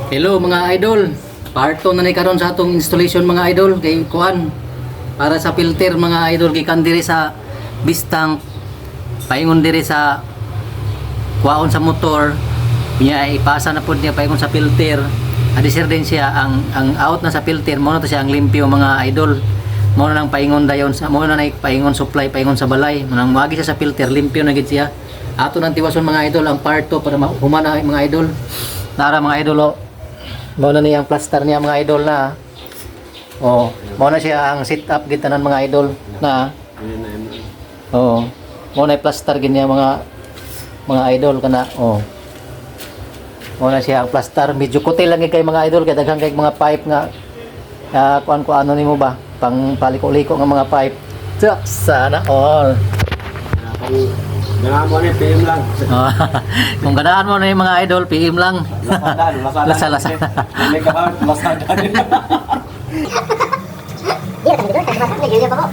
Hello mga idol. Part 2 na ni karon sa atong installation mga idol kay kuan para sa filter mga idol gikan diri sa bistang paingon diri sa kuwaon sa motor niya ipasa na pud niya paingon sa filter. Adi sir din siya ang out na sa filter mo na to siya ang limpyo mga idol. Mo na nang paingon dayon sa mo na paingon supply paingon sa balay. Manang magi siya sa filter limpyo na gid siya. Ato nang tiwason mga idol ang part 2 para humana mga idol. Nara mga idol oh. Mao na niya ang plaster niya mga idol na. Oh, mao na siya ang setup gid tanan mga idol na. Oh. Mao na plaster gid niya mga idol kana. Oh. Mao na siya ang plaster, medyo kutil lang kay mga idol kay daghang kay mga pipe nga kuan ko ano nimo ba? Pang paliko-liko nga mga pipe. Sana all. Ganaan mo na PM lang. Kung ganaan mo na yung mga idol, PM lang. Lasa. May kahart, lasada din. Iya, kan betul, kan pasang lagi apa kok?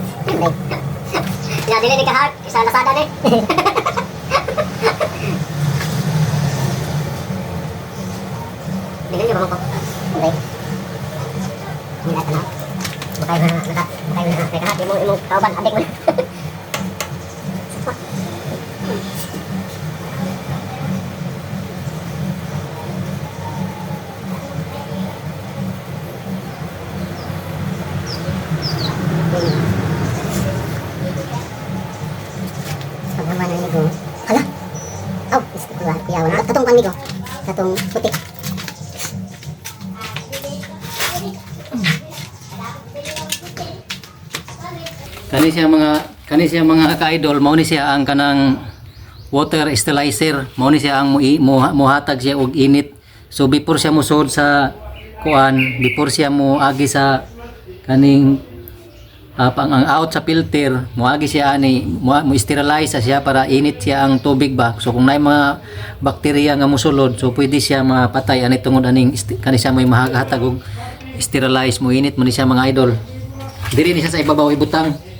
Ya, dili di kahart, isa lasada nih. Dili di kok. Baik. Ini dah kenal. Bukai na, kahart, imo kauban adik mo. Pagnaman na nigo. Hala. Aw, gusto ko ba kuyawan. Katong pan nigo. Katong puti. Kani siya mga ka-idol, mao ni siya ang kanang water sterilizer, mao ni siya ang muhatag siya og init. So before siya musod sa kuan, before siya mo agi sa kaning pang ang out sa filter, moagi siya ani mo sterilize siya para init siya ang tubig ba. So kung nay mga bakterya nga mosulod, so pwede siya mapatay ani tungod aning kani siya may mahahatag og sterilize mo init mo ni siya mga idol. Diri ni siya sa ibabaw ibutang.